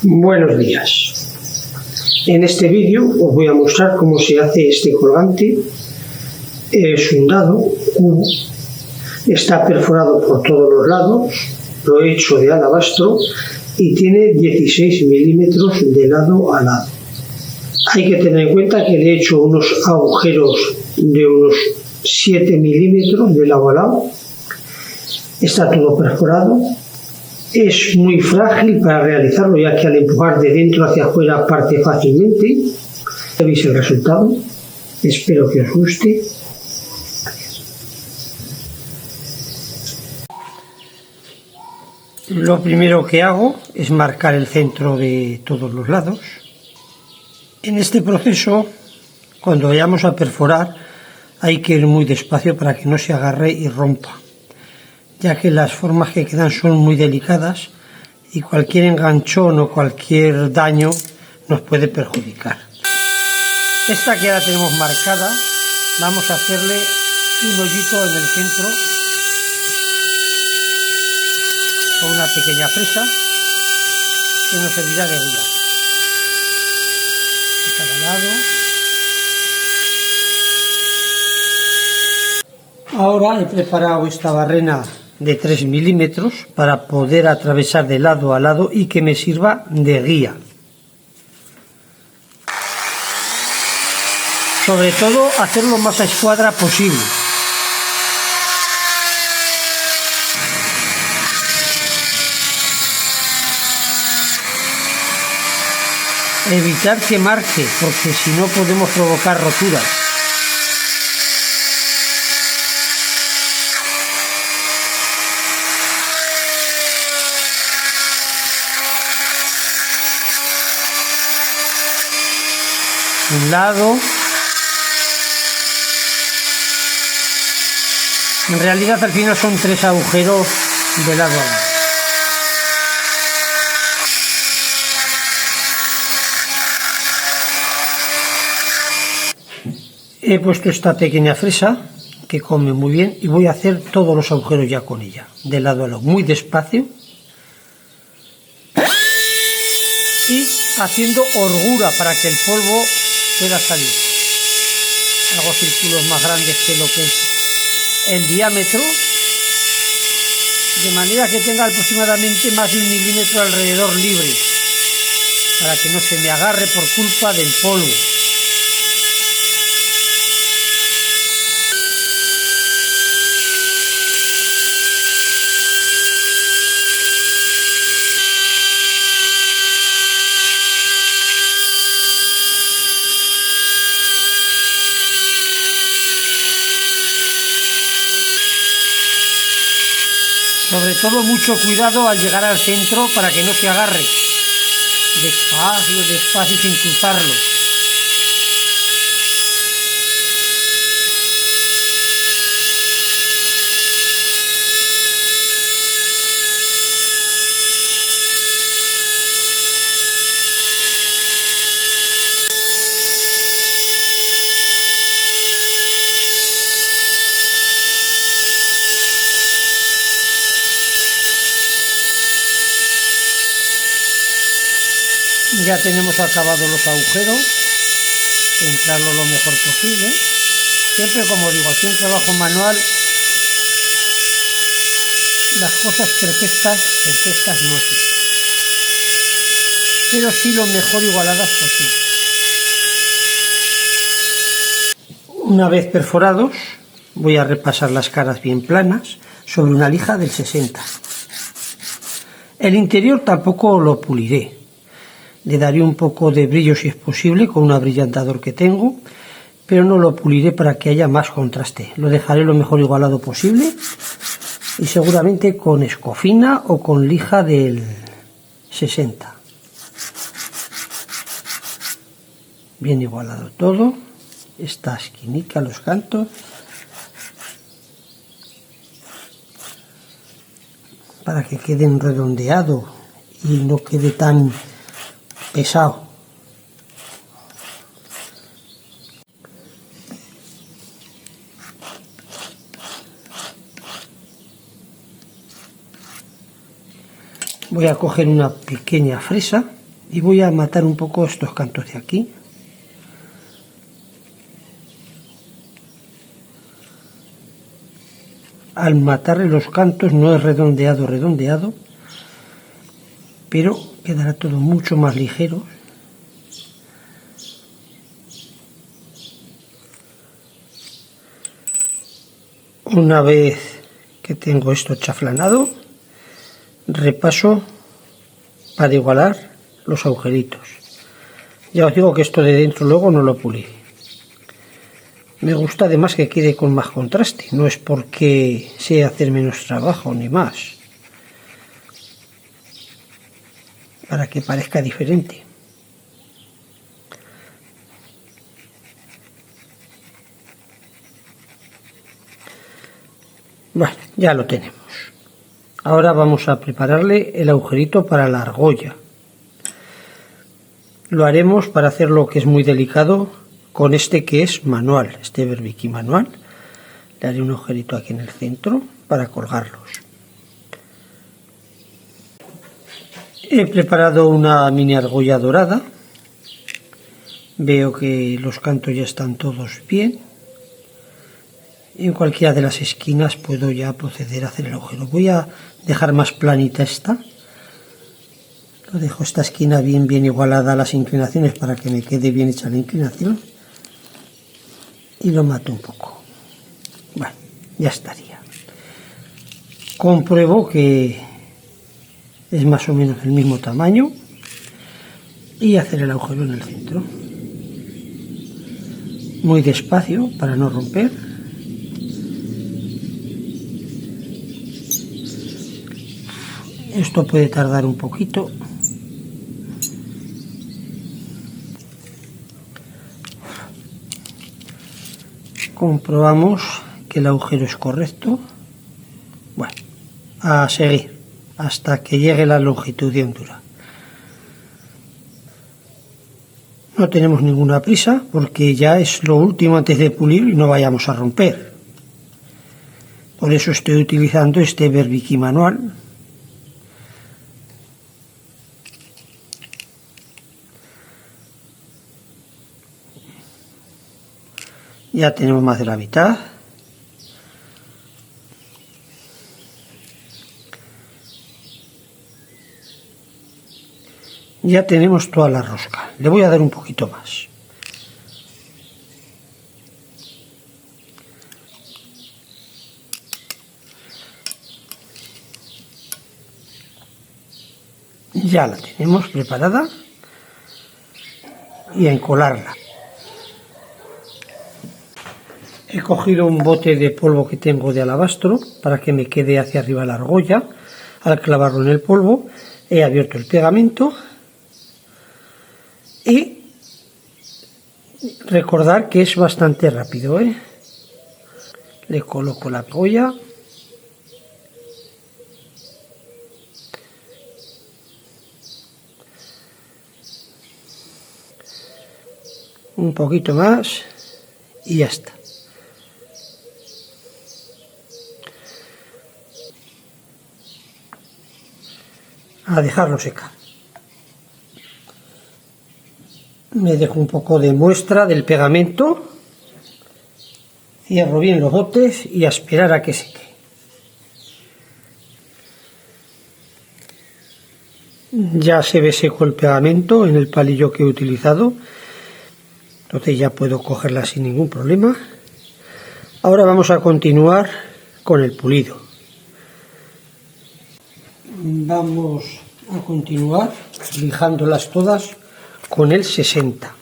Buenos días. En este vídeo os voy a mostrar cómo se hace este colgante. Es un dado cubo, está perforado por todos los lados, lo he hecho de alabastro y tiene 16 milímetros de lado a lado. Hay que tener en cuenta que le he hecho unos agujeros de unos 7 milímetros de lado a lado. Está todo perforado. Es muy frágil para realizarlo, ya que al empujar de dentro hacia afuera parte fácilmente. Veis el resultado. Espero que os guste. Lo primero que hago es marcar el centro de todos los lados. En este proceso, cuando vayamos a perforar, hay que ir muy despacio para que no se agarre y rompa, ya que las formas que quedan son muy delicadas y cualquier enganchón o cualquier daño nos puede perjudicar. Esta que ahora tenemos marcada, vamos a hacerle un hoyito en el centro con una pequeña fresa que nos servirá de guía. De cada lado. Ahora he preparado esta barrena de 3 milímetros para poder atravesar de lado a lado y que me sirva de guía. Sobre todo hacerlo lo más a escuadra posible. Evitar que marque, porque si no podemos provocar roturas. Un lado. En realidad al final son 3 agujeros de lado a lado. He puesto esta pequeña fresa que come muy bien y voy a hacer todos los agujeros ya con ella, de lado a lado, muy despacio y haciendo holgura para que el polvo pueda salir. Hago círculos más grandes que lo que es el diámetro, de manera que tenga aproximadamente más de 1 milímetro alrededor libre, para que no se me agarre por culpa del polvo. Sobre todo mucho cuidado al llegar al centro para que no se agarre. Despacio, despacio sin cruzarlo. Ya tenemos acabados los agujeros, centrarlo lo mejor posible. Siempre, como digo, aquí en trabajo manual, las cosas perfectas no existen, pero sí lo mejor igualadas posible. Una vez perforados, voy a repasar las caras bien planas sobre una lija del 60. El interior tampoco lo puliré. Le daré un poco de brillo si es posible con un abrillantador que tengo, pero no lo puliré para que haya más contraste. Lo dejaré lo mejor igualado posible y seguramente con escofina o con lija del 60. Bien igualado todo. Esta esquinica, los cantos. Para que queden redondeado y no quede tan pesado. Voy a coger una pequeña fresa Y voy a matar un poco estos cantos de aquí. Al matarle los cantos no es redondeado, pero quedará todo mucho más ligero. Una vez que tengo esto chaflanado, repaso para igualar los agujeritos. Ya os digo que esto de dentro luego no lo puliré. Me gusta además que quede con más contraste, no es porque sea hacer menos trabajo ni más, para que parezca diferente. Bueno, ya lo tenemos. Ahora vamos a prepararle el agujerito para la argolla. Lo haremos para hacer lo que es muy delicado con este que es manual, este Berbiki manual. Le haré un agujerito aquí en el centro para colgarlos. He preparado una mini argolla dorada. Veo que los cantos ya están todos bien. En cualquiera de las esquinas puedo ya proceder a hacer el agujero. Voy a dejar más planita esta. Lo dejo esta esquina bien igualada a las inclinaciones para que me quede bien hecha la inclinación. Y lo mato un poco. Bueno, ya estaría. Compruebo que es más o menos el mismo tamaño y hacer el agujero en el centro. Muy despacio para no romper. Esto puede tardar un poquito. Comprobamos que el agujero es correcto. Bueno, a seguir hasta que llegue la longitud de hondura. No tenemos ninguna prisa porque ya es lo último antes de pulir y no vayamos a romper. Por eso estoy utilizando este Berbiki manual. Ya tenemos más de la mitad. Ya tenemos toda la rosca. Le voy a dar un poquito más. Ya la tenemos preparada. Y a encolarla. He cogido un bote de polvo que tengo de alabastro para que me quede hacia arriba la argolla. Al clavarlo en el polvo, he abierto el pegamento y recordar que es bastante rápido, ¿eh? Le coloco la argolla. Un poquito más y ya está. A dejarlo secar. Me dejo un poco de muestra del pegamento, cierro bien los botes y a esperar a que seque. Ya se ve seco el pegamento en el palillo que he utilizado, entonces ya puedo cogerla sin ningún problema. Ahora vamos a continuar con el pulido. Vamos a continuar lijándolas todas con el 60.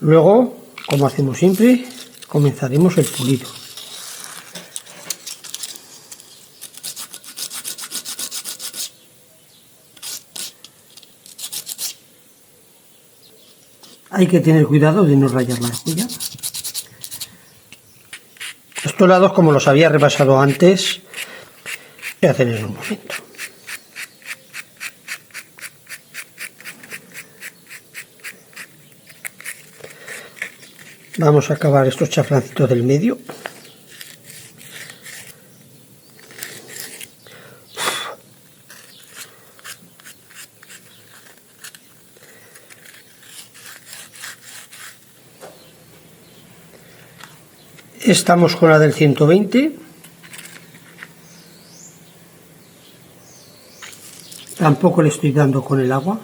Luego, como hacemos siempre, comenzaremos el pulido. Hay que tener cuidado de no rayar la argolla. Estos lados, como los había repasado antes, voy a hacer en un momento. Vamos a acabar estos chaflancitos del medio. Estamos con la del 120. Tampoco le estoy dando con el agua.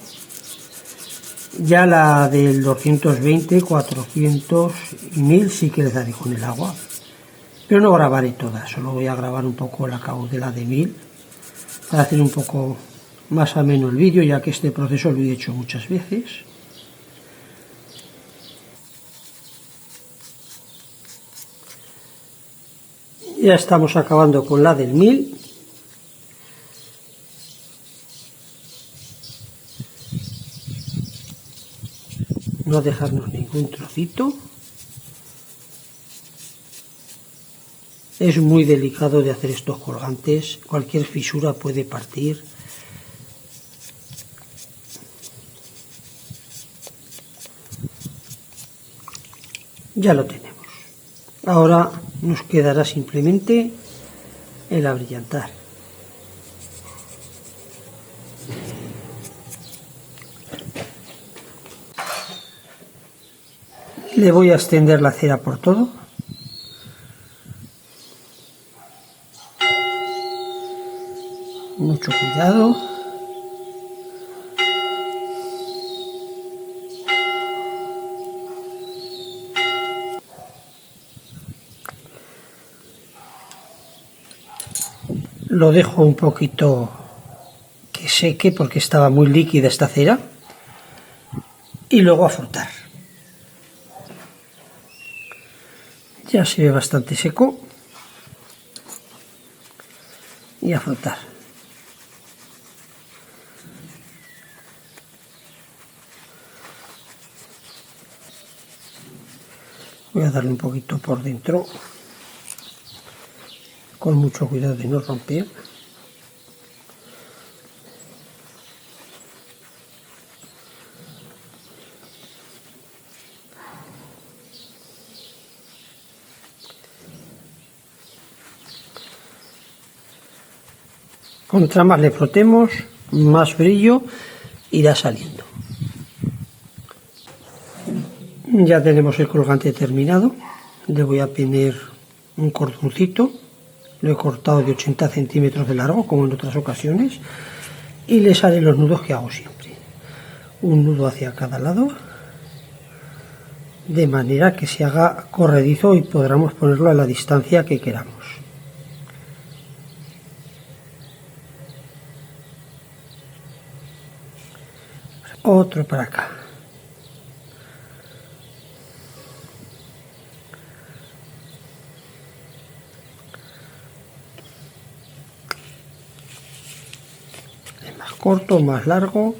Ya la del 220, 400 y 1000 sí que les daré con el agua. Pero no grabaré todas, solo voy a grabar un poco la caudela de 1000 para hacer un poco más ameno el vídeo, ya que este proceso lo he hecho muchas veces. Ya estamos acabando con la del 1000. No dejarnos ningún trocito. Es muy delicado de hacer estos colgantes, cualquier fisura puede partir. Ya lo tenemos. Ahora nos quedará simplemente el abrillantar. Le voy a extender la cera por todo. Mucho cuidado. Lo dejo un poquito que seque porque estaba muy líquida esta cera. Y luego a frotar. Ya se ve bastante seco. Y a frotar. Voy a darle un poquito por dentro. Con mucho cuidado de no romper. Contra más le frotemos, más brillo irá saliendo. Ya tenemos el colgante terminado. Le voy a poner un cordoncito. Lo he cortado de 80 centímetros de largo, como en otras ocasiones. Y le salen los nudos que hago siempre. Un nudo hacia cada lado. De manera que se haga corredizo y podamos ponerlo a la distancia que queramos. Otro para acá. Es más corto, más largo,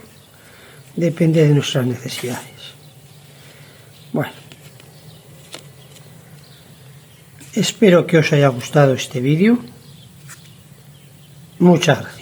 depende de nuestras necesidades. Bueno, espero que os haya gustado este vídeo. Muchas gracias.